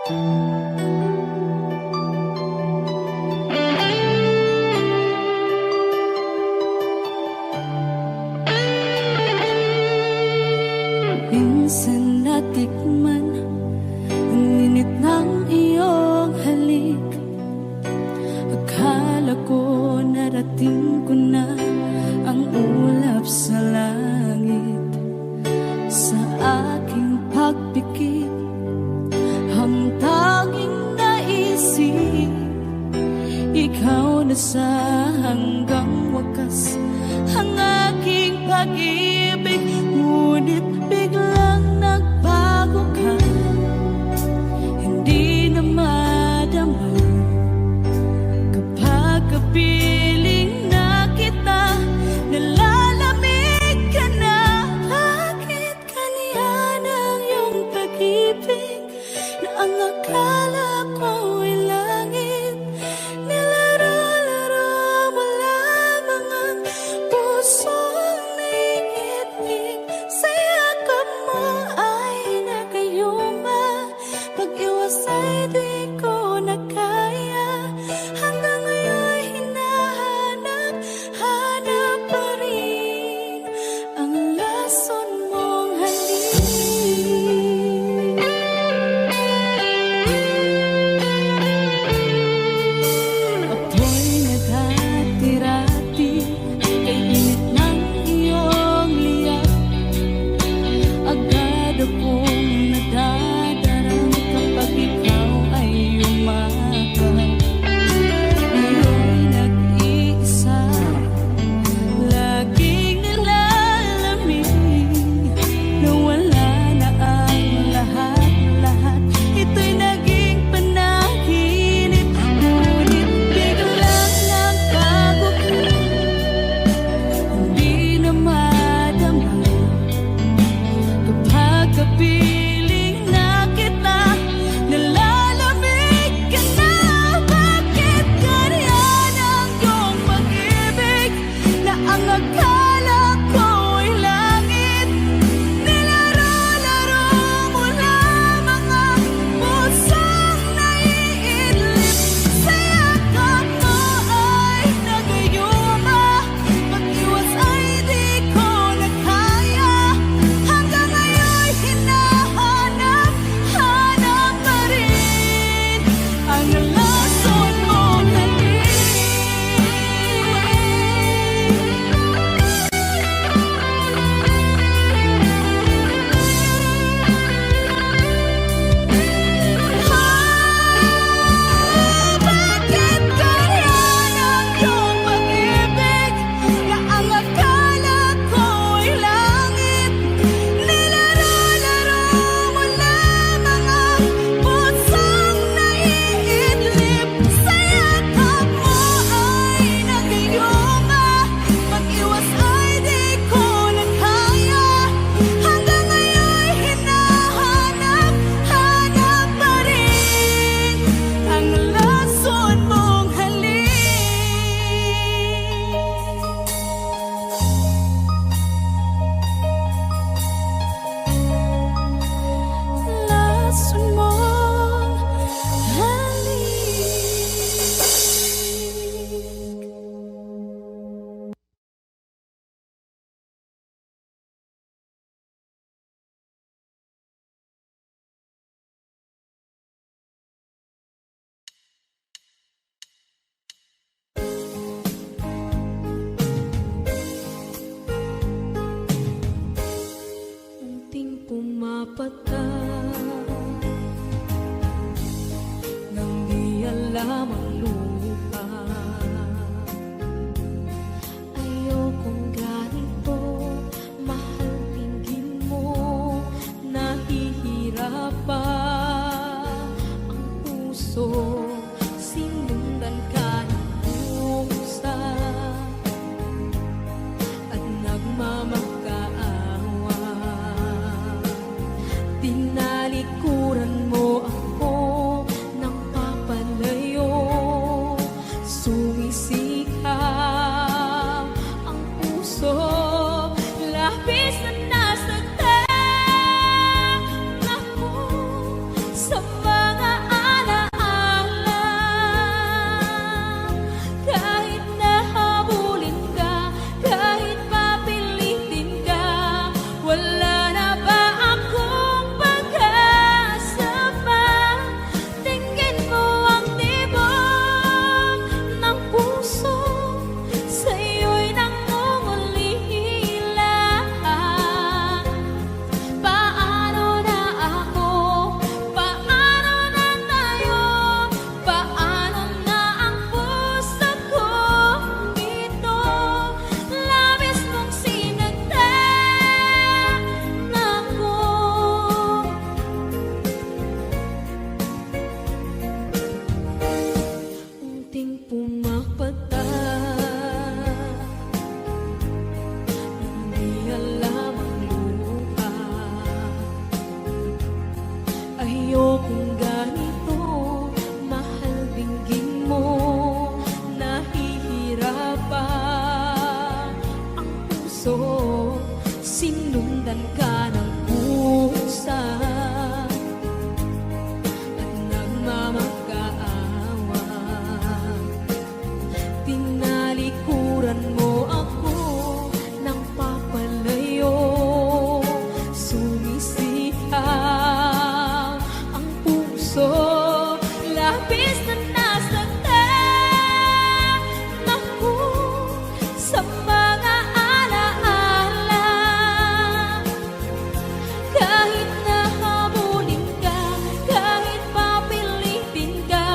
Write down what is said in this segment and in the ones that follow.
Minsan natikman ang init ng iyong halik. Akala ko narating ko na ang ulap sa langit. Sa aking pagpikit, ang tanging naisip, ikaw na sa hanggang wakas ang aking pag-ibig. Ngunit biglang nagbago ka, hindi na madama kapag kapiling na kita, nalalamig ka na. Bakit ganyan ang iyong pag-ibig na ang akala ko ay langit? Nilaro-laro mo lamang ang pusong naiinig. Sa yakap mo ay nagayuma, pag-iwas ay di ko na kaya. Hanggang ngayon hinahanap, hanap pa rin ang lason mong halik. Apoy naghatirati kay init ng iyong liyak. Agad akong nadadarang kapag ikaw ay umakap. Ngayon nag-iisa, laging nilalamig, nawala na ang lahat-lahat. Ito'y naging panaginip, ngunit biglang nagbago ka, hindi na madama kapag kapiling na kita, nalalamig ka na. Bakit ganyan ang iyong pag-ibig na ang akala ko ay langit? Nilaro-laro mo lamang ang pusong naiidlip. Sa yakap mo ay nagayuma, pag-iwas ay di ko na kaya. Hanggang ngayon hinahanap, hanap pa rin ang lason mong halik. Bakit ganyan ang iyong pag-ibig na ang akala ko ay langit? Nilaro-laro mo lamang ang pusong naiidlip. Sa yakap mo ay nagayuma, pag-iwas ay di ko na kaya. Hanggang ngayon hinahanap, hanap pa rin ang lason mong halik. Lason mong halik. Unting pumapata nang di alam ang lupa. Ayokong ganito, mahal, tingin mo, nahihirapan ang puso. Sinundan ka ng pusa at nagmamakaawa. Tinalikuran mo ako ng papalayo. ayokong ganito. Mahal, dinggin mo, nahihirapan ang puso. Sinundan ka ng pusa at nagmamakaawa. Tinalikuran mo ako ng papalayo. Sumisihaw ang puso, labis na nasaktan ako sa mga alaala. Kahit nahabulin ka, kahit papilitin ka,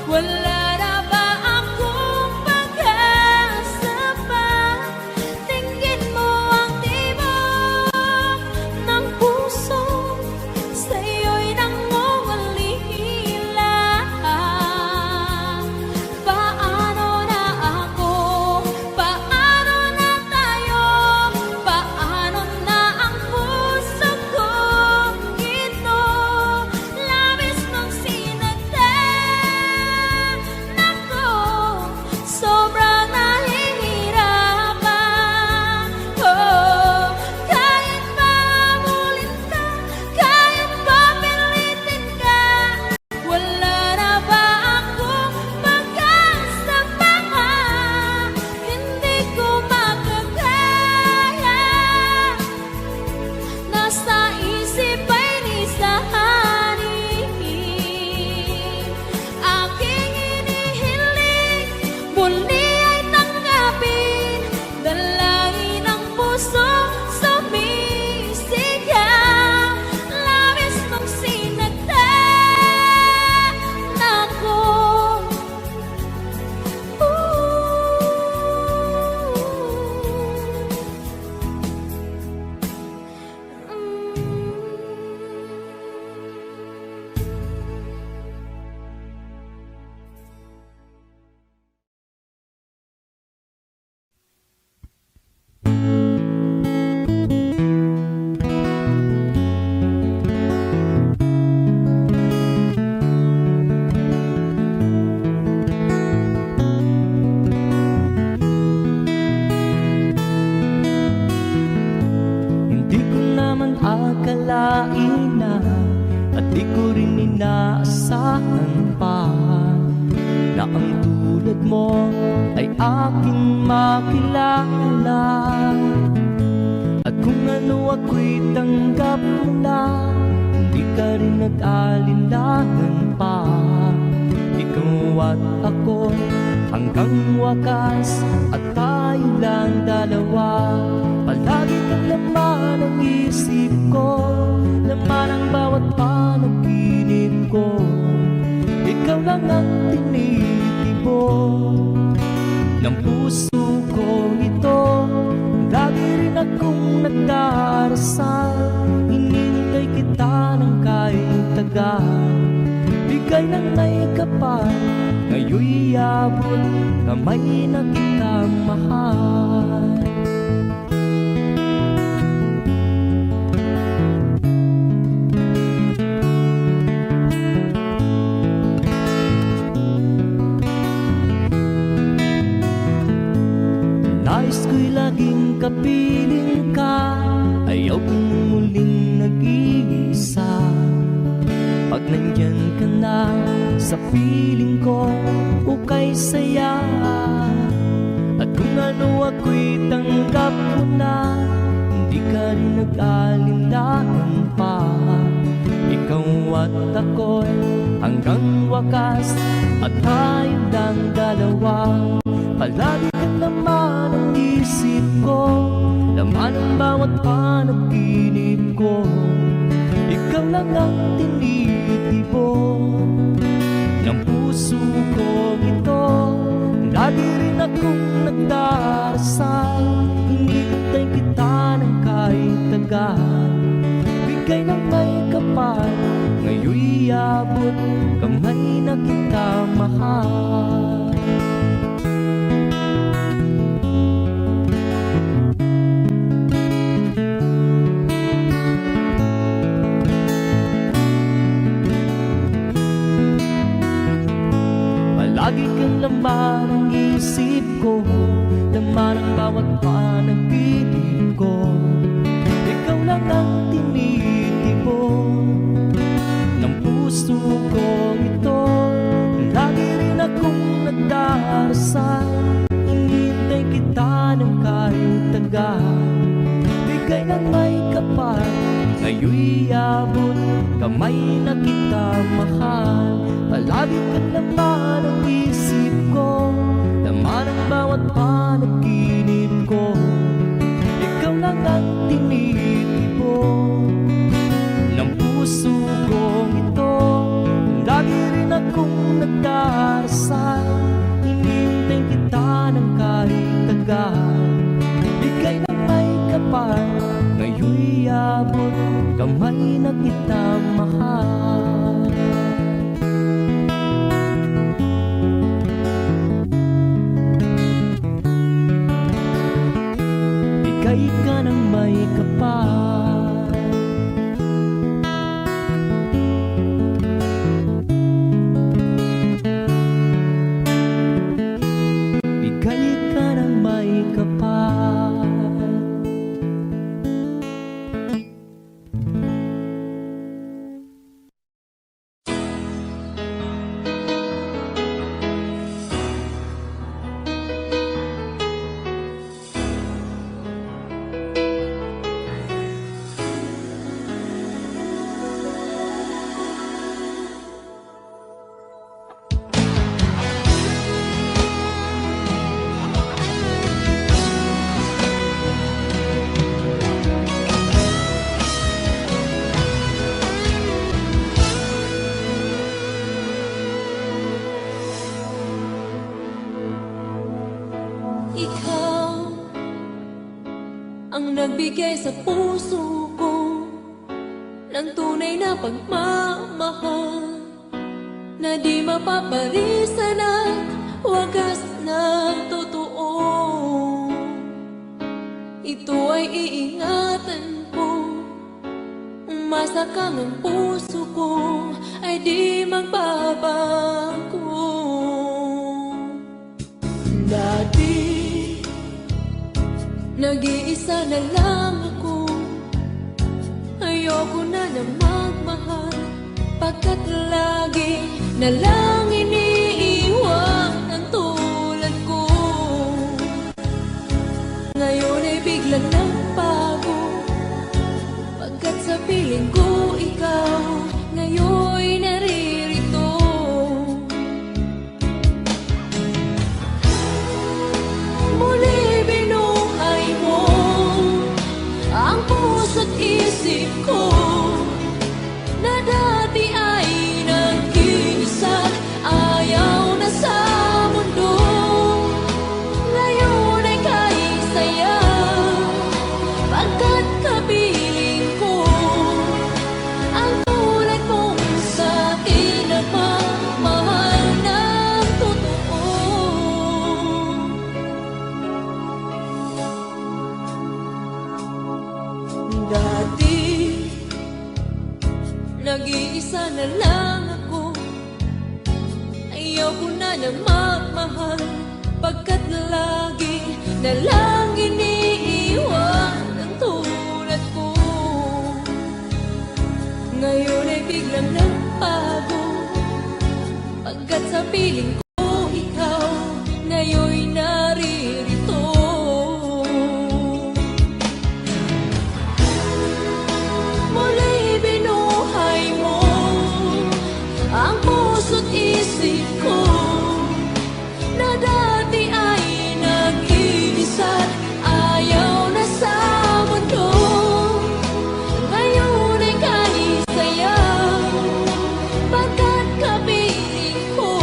wala na ba akong pag-asa pa? Tingin mo ang tibok ng puso, sa'yo'y nangungulila. Paano na ako? Paano na tayo? Paano na ang puso kong ito? Labis mong sinagdan ako, sobrang nahihirapan. Oh, kahit mahabulin ka, kahit papilitin ka, wala na ba akong pag-asa pa? Hindi ko makakaya. Nasa isip ay nisahanin. Aking inihiling, muli ay tanggapin. Dalangin ang puso, sumisigaw. Labis mong sinagdan ako. Hindi ko naman akalain na at di ko rin inaasahan pa na ang tulad mo ay aking makilala. At kung ano ako'y tanggap mo na, hindi ka rin nag-alinlangan pa. Ikaw at ako hanggang wakas, at tayo lang dalawa. Palagi kang laman ng isip ko, laman ang bawat panaginip ko. Ikaw lang ang tinitibok ng puso ko ito. Lagi rin akong nagdarasal, hinintay kita ng kahit tagal. Bigay ng may kapal, ngayon'y abot kamay na kita mahal. Nais ko'y laging kapiling ka, ayaw kong muling nag-iisa. Pag nandyan ka na sa piling ko, ukay saya. At kung ano ako'y tanggap mo na, hindi ka rin nag-alinlangan pa. Ikaw at ako'y hanggang wakas, at tayo lang dalawa. Palagi ka naman ang isip ko, laman ang bawat panaginip ko. Ikaw lang ang tinitibok ng puso ko ito. Lagi rin akong nagdarasal, hinintay kita ng kahit tagal. Bigay ng may kapal, ngayon'y abot kamay na kita mahal. Lagi kang laman ng isip ko, laman ng bawat panaginip ko. Ikaw lang ang tinitipon ng puso ko ito. Lagi rin akong nagdarasal, hinihintay kita ng kahit tagal. Bigay ng may kapal, ngayon'y abot kamay na kita mahal. Palagi ka naman ang isip ko, laman ang bawat panaginip ko. Ikaw lang ang tinitipon ng puso kong ito. Lagi rin akong nagdarasal, hinihintay kita ng kahit tagal. Bigay ng may kapal, ngayon'y abot kamay na kita mahal. Bigay ka ng may kapal, bigay ka ng may kapal. Ikaw ang nagbigay sa puso ko ng tunay na pagmamahal, na di mapaparisan at wagas na totoo. Ito ay iingatan ko, umasa kang ang puso ko ay di magbabago. Dati nag-iisa na lang ako, ayoko na na magmahal, pagkat lagi na lang iniiwan ang tulad ko. Ngayon ay biglang nagbago, pagkat sa piling ko ikaw ngayon'y naririto. Muli binuhay mo ang puso't isip ko, na dati ay nag-iisa't ayaw na sa mundo. Ngayon ay kahit saya, pagkat kapiling ko ang tulad mong sa'kin na mamahal ng totoo. Dati nag-iisa na lang ako, ayaw ko na na magmahal, pagkat lagi na lang iniiwan ang tulad ko. Ngayon ay biglang nagbago, pagkat sa piling ko ikaw ngayon'y naririto. Muli binuhay mo ang puso't isip ko, na dati ay nag-iisa't ayaw na sa mundo. Ngayon ay kahit saya, pagkat kapiling ko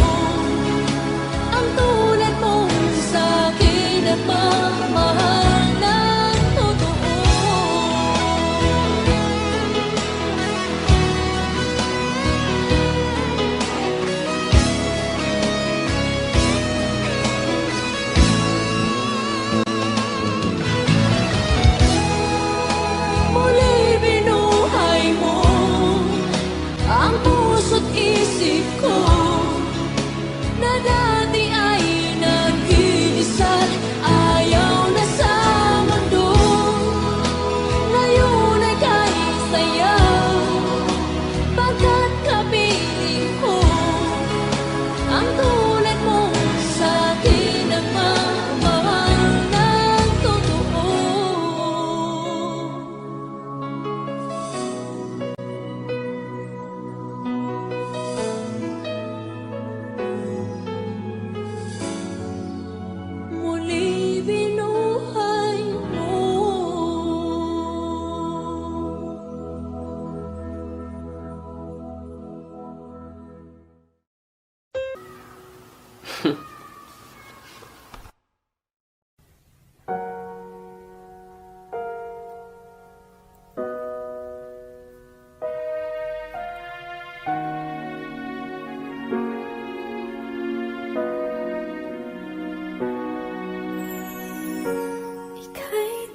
Ika'y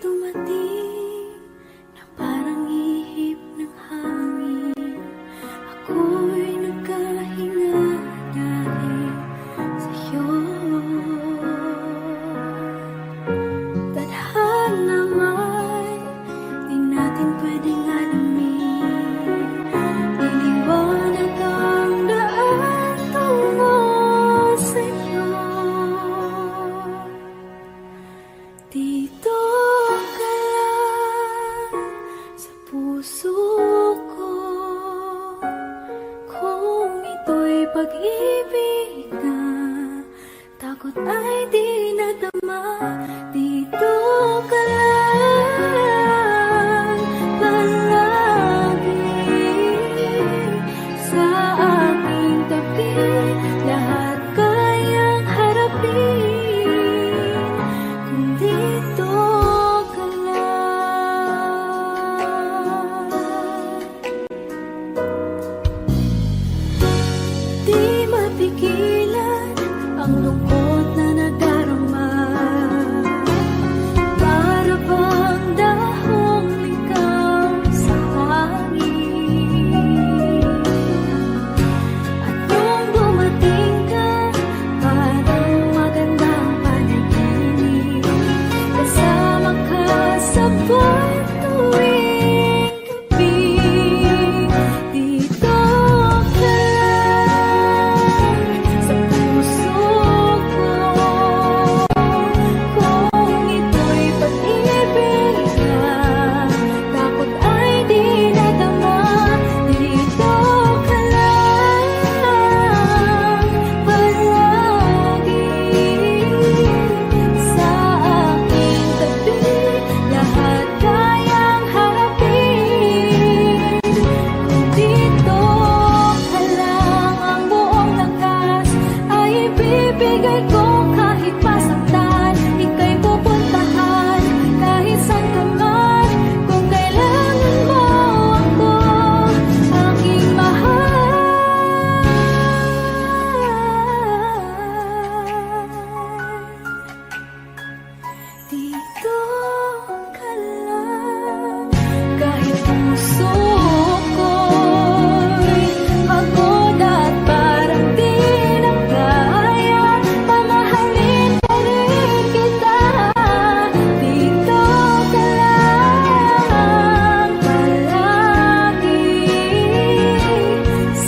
dumating na parang ihip ng hangin. Ako'y nagkahinga dahil sa'yo. Tadhana man, di natin pwedeng alamin. Iniwanag ang daan tungo sa'yo. Dito ka lang sa puso ko. Kung ito'y pag-ibig na takot ay di nadama. Dito ka lang palagi sa aking tabi. Lahat kayang harapin kung dito ka lang. Di mapigilan ang lungkot na nadarama. Para bang dahong ikaw sa hangin. At nung dumating ka, parang magandang panaginip. Kasama ka sa buwan tuwing gabi. Dito ka lang sa puso ko. Kung ito'y pag-ibig na takot ay di nadama. Dito ka lang palagi sa aking tabi. Lahat kayang harapin kung dito ka lang. Ang buong lakas ay ibibigay ko kahit masaktan. Ika'y pupuntahan kahit saan ka man. Kung kailangan mo ako, aking mahal. Dito ka lang kahit puso ko'y pagod at parang di na kaya. Pamahalin pa rin kita. Dito ka lang palagi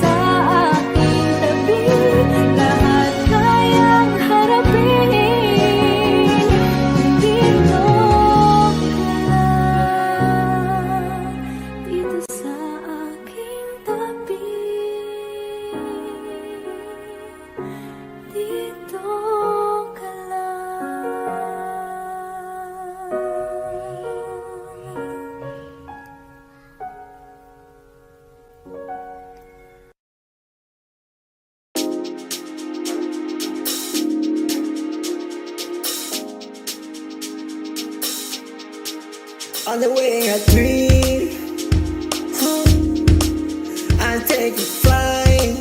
sa aking tabi. Lahat kayang harapin kung dito ka lang. Dito sa aking tabi. Dito ka lang. On the way I dream, I take a flight.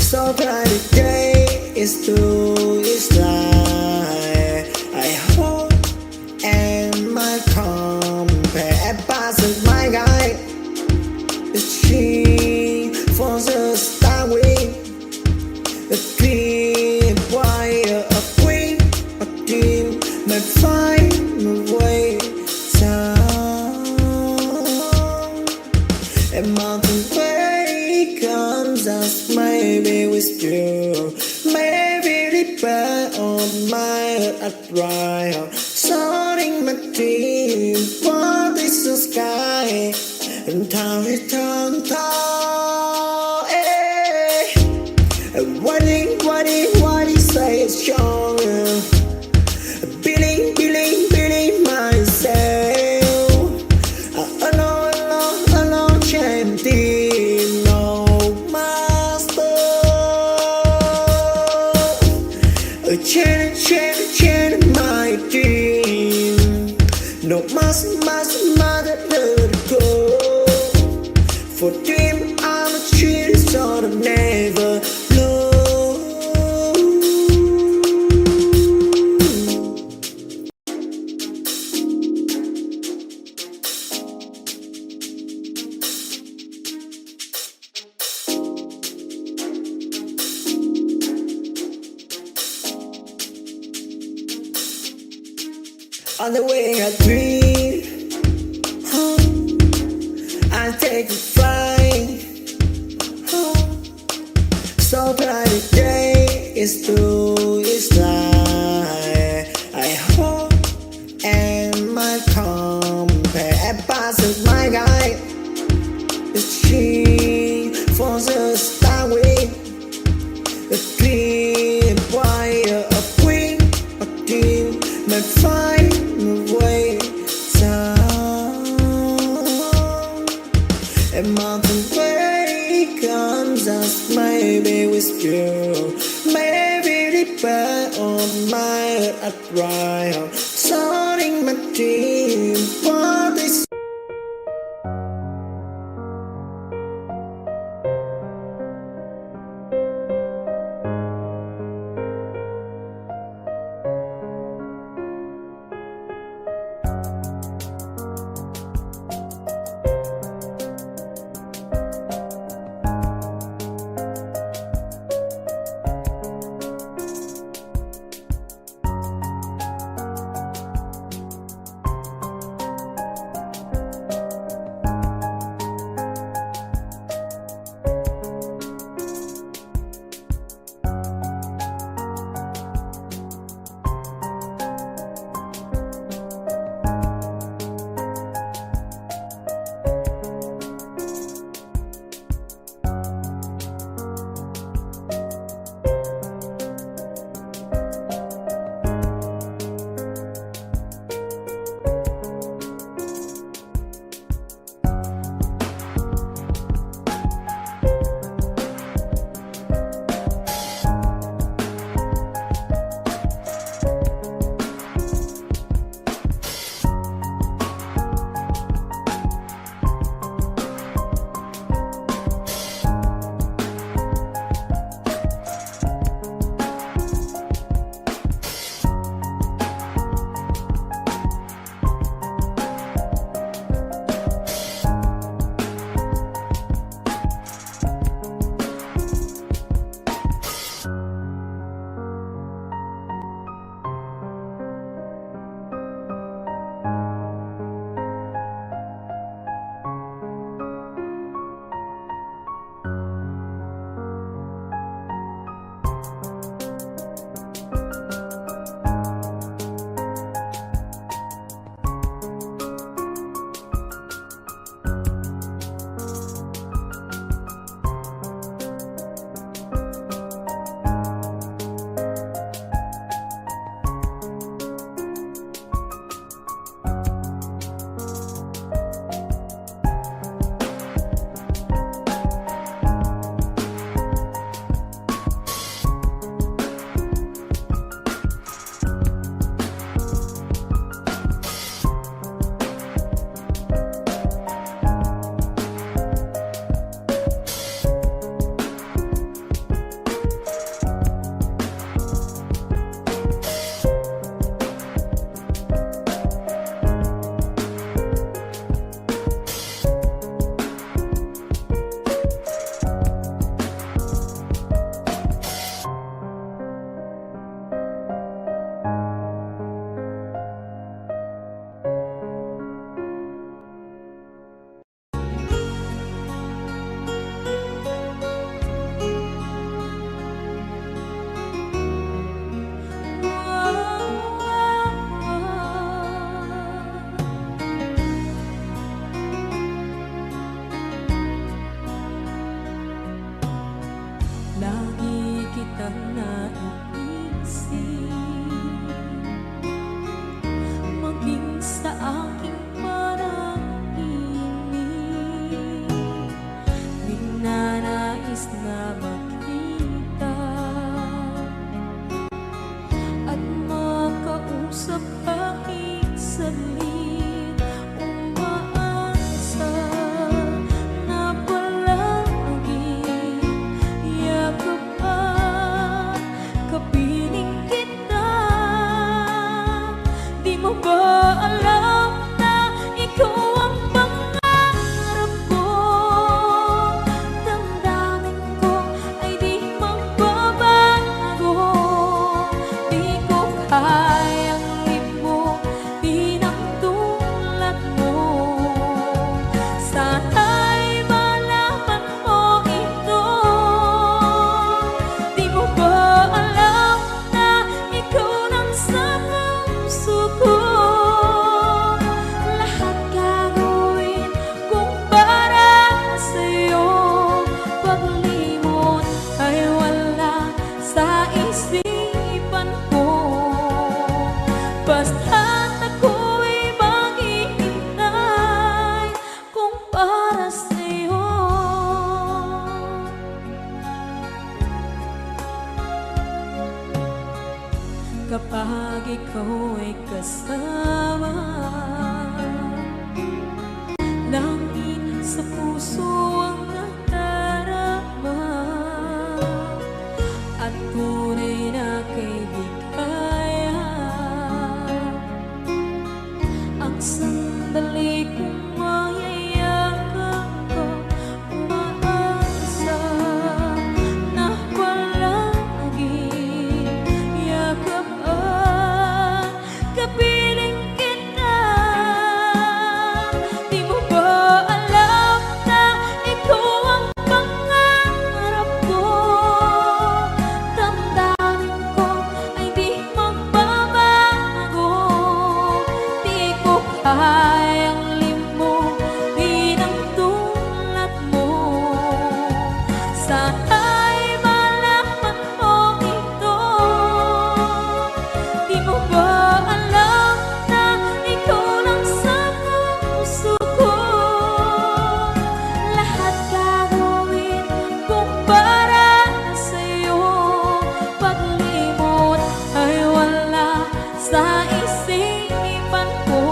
So bright the day is through its light. I hope and my compare passes my guide. The tree falls a star with a clear wire, a queen, a dream may find my way down. A mountain way comes as maybe with you. Maybe the burn on my heart at trial. Soaring my dream, what is the sky? And how it turned tall. What he say is stronger. Believe myself. Alone, champion, no master. for dream. I'm a tree sort of never lose. On the way I dream, I take a flight. So bright the day is through its light. I hope and my compare passes my guide. The tree falls a star with a clear wire of queen, a dream may find my way down. A mountain way comes as maybe with you. Maybe the bird on my heart at right. Soaring my dream, what is ikaw ay kasama. Langit sa puso ang nadarama, at tunay na kaibigan. Ang sandali kong mayayakap ko, umaasa na palaging yakap at kapiling kita. Di mo ba alam na ikaw ang pangarap ko? Damdamin ko ay di magbabago. Di ko kayang limutin ang tulad mo. Sana'y malaman mo ito. Di mo ba alam na ikaw lang sa puso ko? Lahat gagawin kung para sa'yo. Paglimot ay wala sa isipan ko.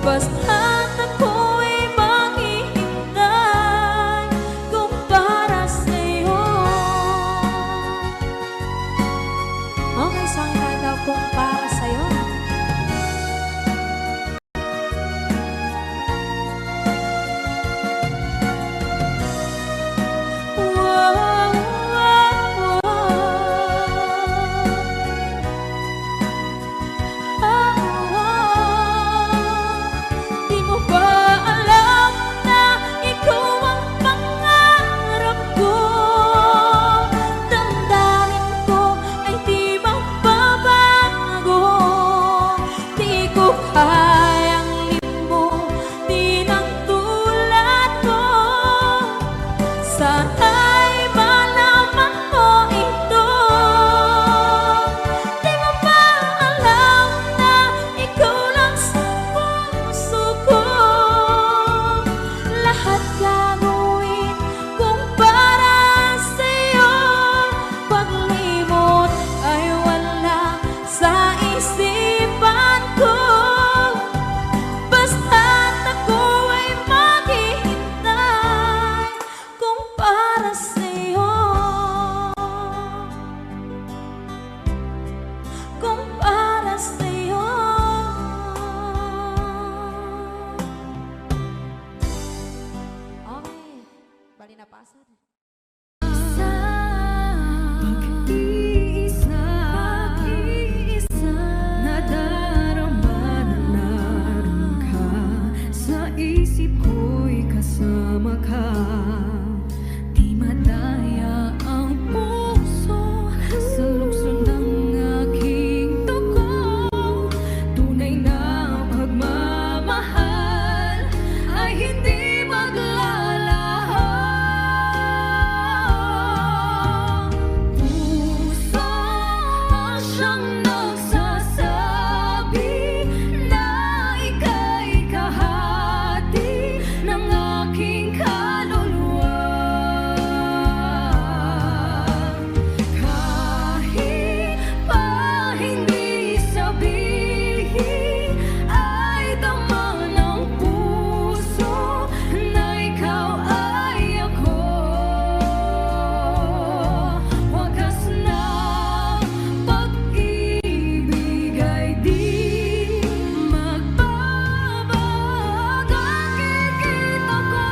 Basta't ako'y maghihintay kung para sa'yo. Okay, saan ka daw kung para sa'yo? Wow, wow, di mo ba alam na ikaw ang pangarap ko? Damdamin ko ay di magbabago. Di ko kayang limutin ang tulad mo. Sana'y malaman mo ito. Di mo ba alam na ikaw lang sa puso ko? Lahat gagawin kung para sa'yo. Paglimot ay wala sa isipan ko. Basta't ako ay maghihintay kung para sa'yo. Kung para sa'yo. Okay, bali na pasad. Pag-iisa, nadarama na naroon ka. Sa isip ko'y kasama ka. Di madaya ang puso sa lukso ng aking dugo. Tunay na pagmamahal ay hindi maglalaho. Puso ang siyang nagsasabi na ika'y kahati ng aking kaluluwa. Kahit pa hindi sabihin, ay tama ng puso na ikaw ay ako. Wagas na pag-ibig ay di magbabago. Nakikita ko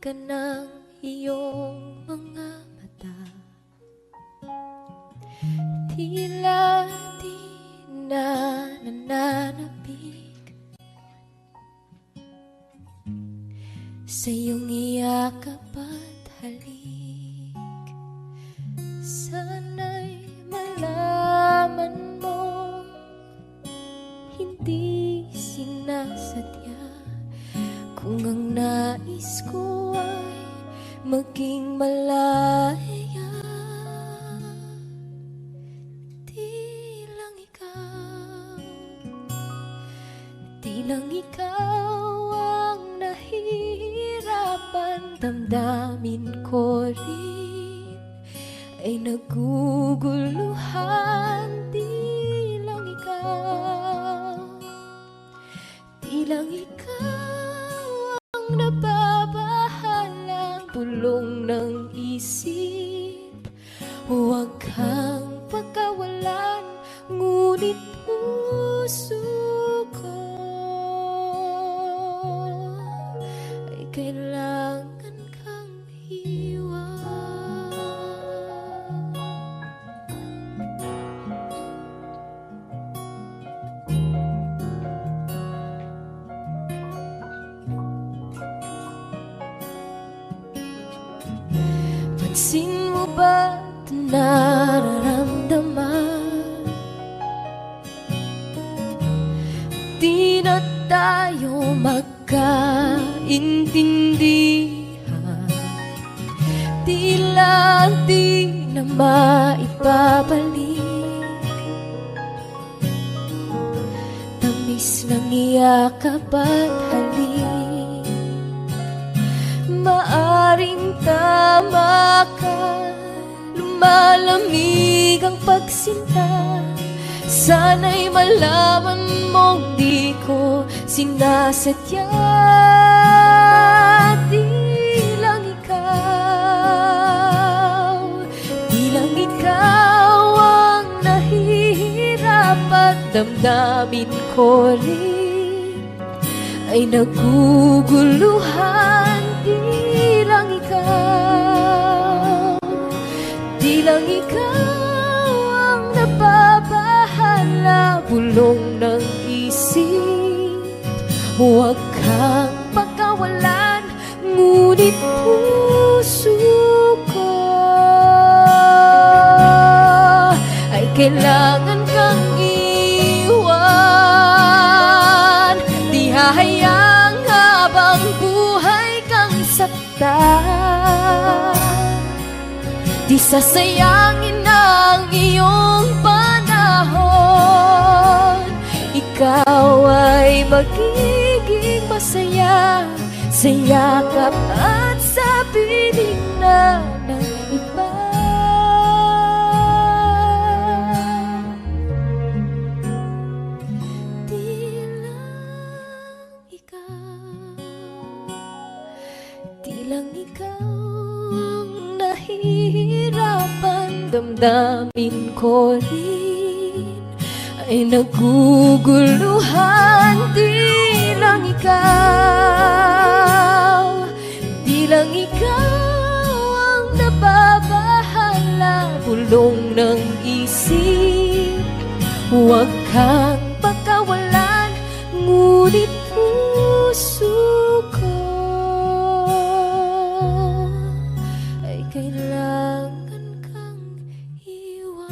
ka ng iyong mga mata, tila di na nananabik sa iyong iyakap at halik. Sana'y malaman mo, hindi sinasadya, kung ang nais ko ay maging malaya. Di lang ikaw ang nahihirapan, damdamin ko rin ay naguguluhan. Di lang ikaw ang nababahalang bulong ng isip. Huwag kang pagkawalan, ngunit puso ko ay kailangan kang iwan. Pansin mo ba ito nararamdaman? Di na tayo magkaintindihan, tila di na maibabalik tamis ng iyakap at halik. Maaring tama ka, lumalamig ang pagsinta. Sana'y malaman mong di ko sinasadya. Di lang ikaw ang nahihirapan, damdamin ko rin ay naguguluhan. Di lang ikaw ang nababahala, bulong ng isip. Huwag kang pagkawalan, ngunit puso ko ay kailangan kang iwan. Di hahayang habang buhay kang saktan, di sasayangin ang iyong panahon. Ikaw ay magiging masaya sa yakap at sa piling na ng iba. Di lang ikaw ang nahihirapan, damdamin ko rin ay naguguluhan. Di lang ikaw ang nababahala, bulong ng isip. Huwag kang pagkawalan, ngunit puso ko ay kailangan kang iwan.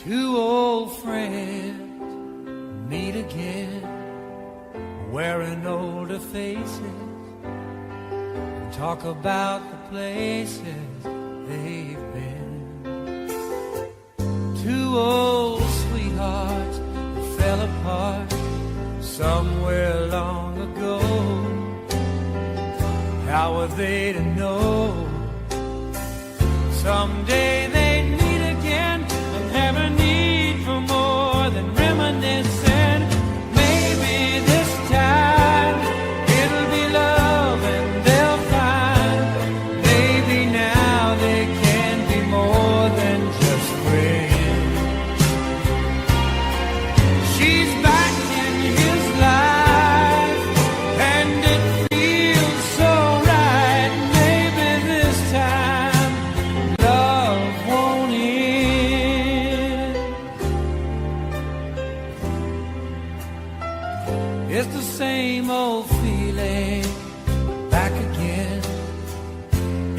Two old friends meet again, wearing older faces, and talk about the places they've been. Two old sweethearts that fell apart somewhere long ago. How were they to know someday they'd meet again and have a need for more than reminiscing? Maybe this time it'll be love and they'll find maybe now they can be more than just friends. She's back in his life and it feels so right. Maybe this time love won't end. It's the same old feeling back again.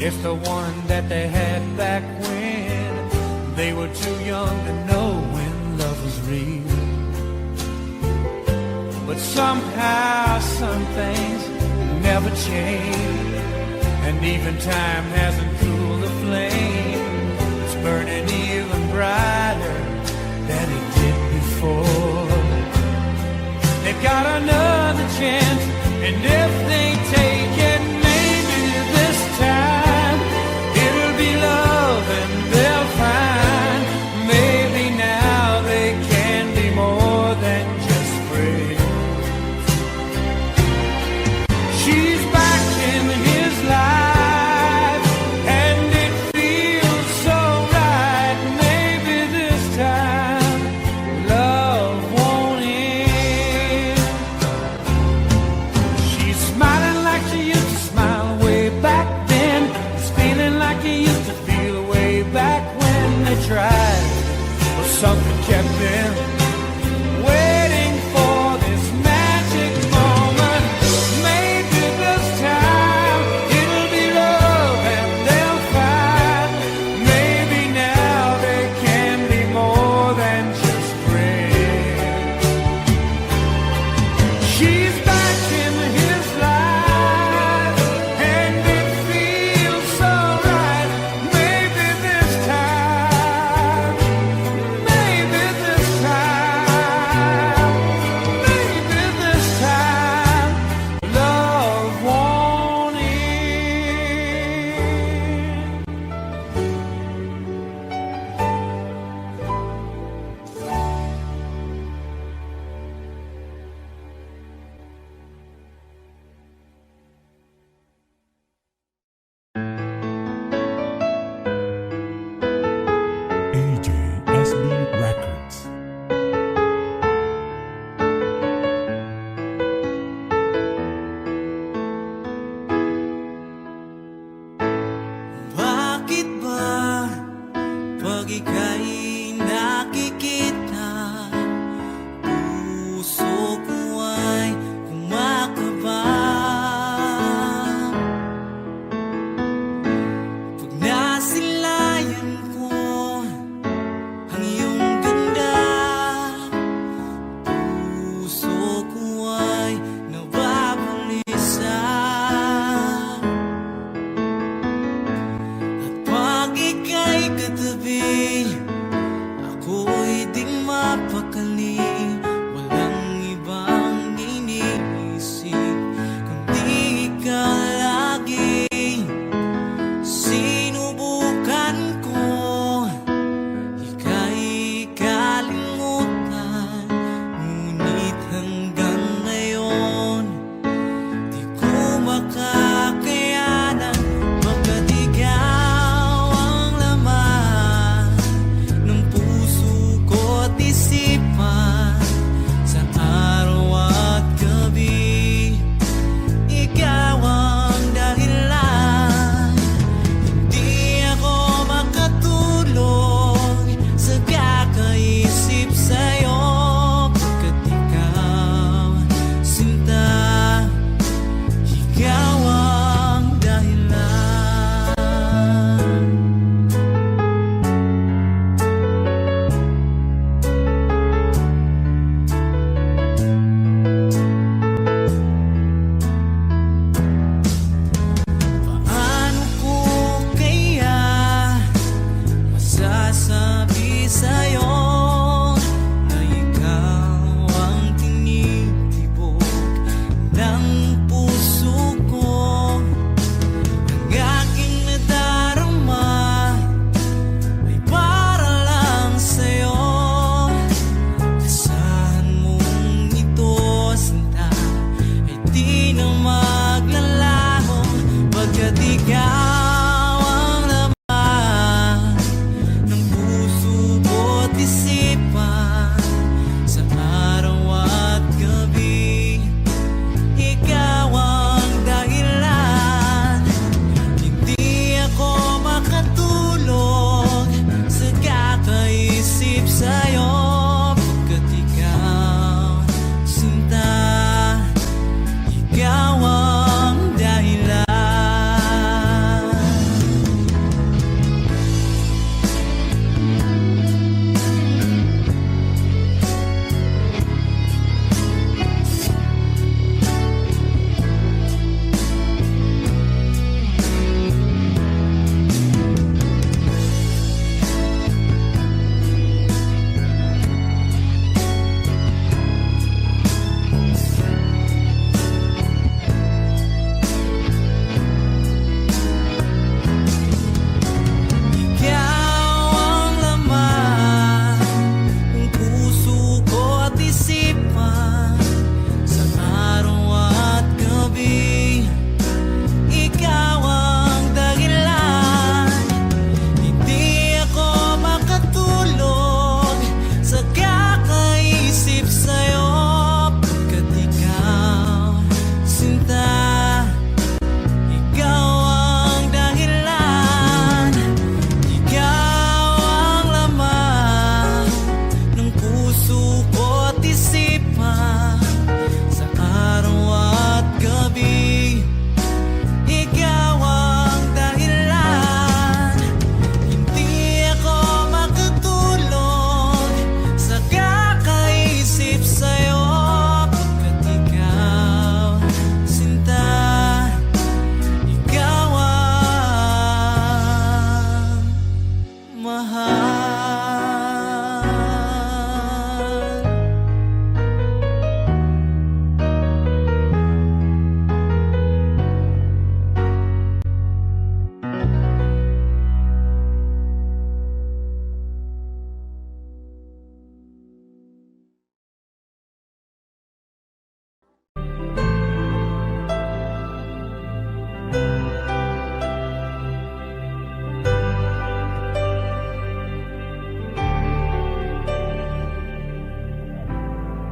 It's the one that they had back when they were too young to know when love was real. But somehow some things never change, and even time hasn't cooled the flame. It's burning even brighter than it did before. They've got another chance, and if they take it, maybe this time it'll be love and they'll find maybe now they can be more than just friends. She's back in his life and it feels so right. Maybe this time love won't end. She smiles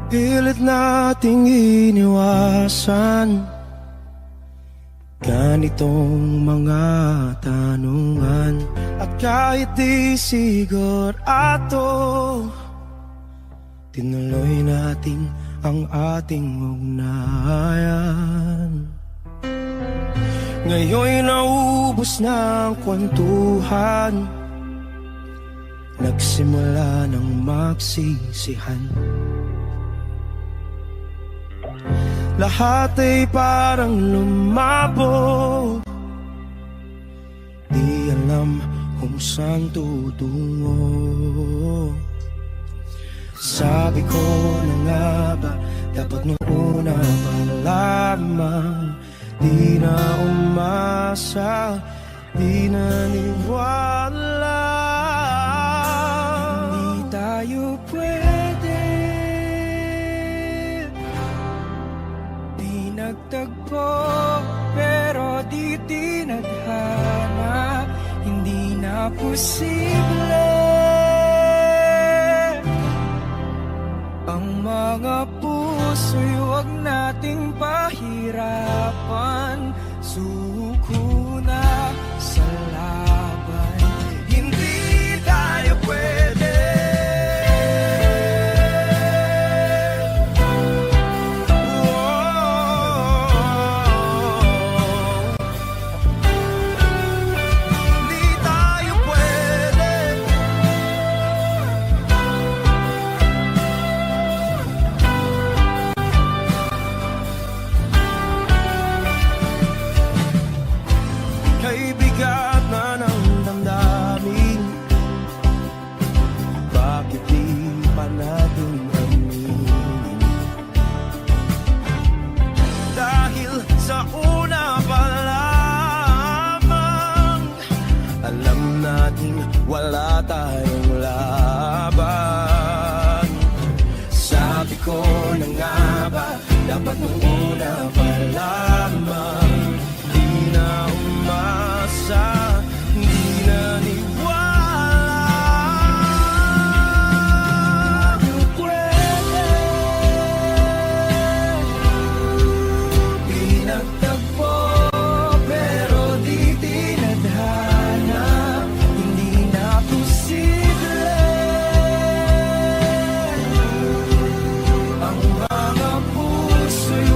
Pilit nating iniwasan ganitong mga tanungan. At kahit di sigurado, tinuloy natin ang ating ugnayan. Ngayon'y naubos na ang kwentuhan, nagsimula ng magsisihan. Lahat ay parang lumabo, di alam kung saan tutungo. Sabi ko na nga ba, dapat nung una pa lamang, di na umasa, di naniwala. Hindi tayo pwede, di nagtagpo, pero di tinadhana. Hindi na posible ang mga puso'y huwag nating pahirapan. Suko na sa laban, hindi tayo pwede. Hindi tayo pwede. Kay bigat na ng damdamin, bakit di pa natin aminin? Dahil sa una pa lamang, alam natin wala tayong laban. Sabi ko na nga ba, dapat nung una pa lamang, di na umasa, di naniwala. Pwede, di nagtagpo, pero di tinadhana. Hindi na posible ang mga puso'y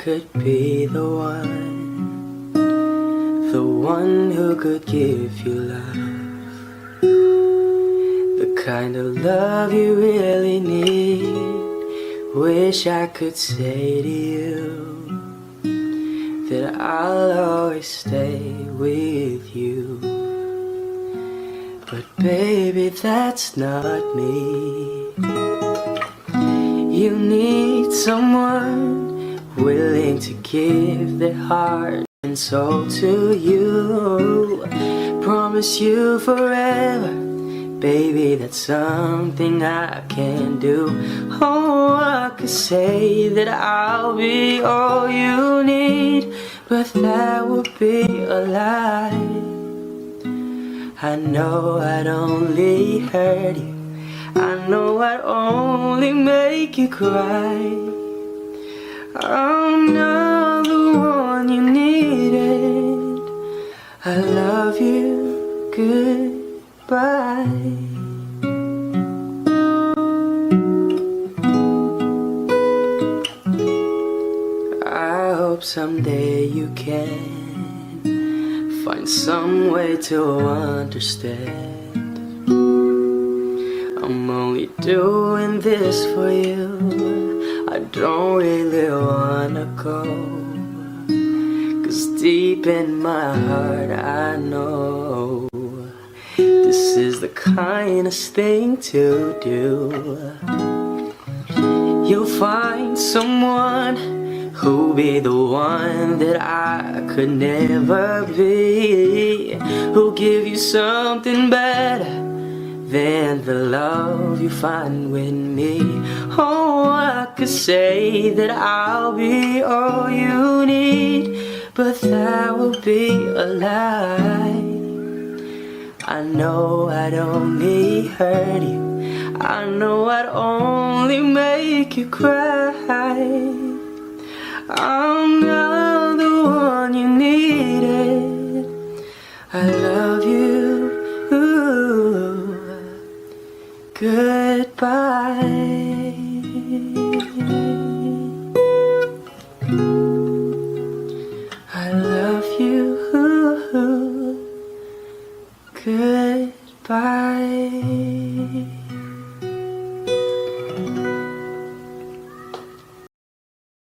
could be the one who could give you love, the kind of love you really need. Wish I could say to you that I'll always stay with you, but baby, that's not me. You need someone willing to give their heart and soul to you, promise you forever. Baby, that's something I can do. Oh, I could say that I'll be all you need, but that would be a lie. I know I'd only hurt you, I know I'd only make you cry. I'm not the one you needed. I love you, goodbye. I hope someday you can find some way to understand. I'm only doing this for you, I don't really wanna go, 'cause deep in my heart I know this is the kindest thing to do. You'll find someone who'll be the one that I could never be, who'll give you something better than the love you find with me. Oh, I could say that I'll be all you need, but that would be a lie. I know I'd only hurt you, I know I'd only make you cry. I'm not the one you needed. I love you. Goodbye.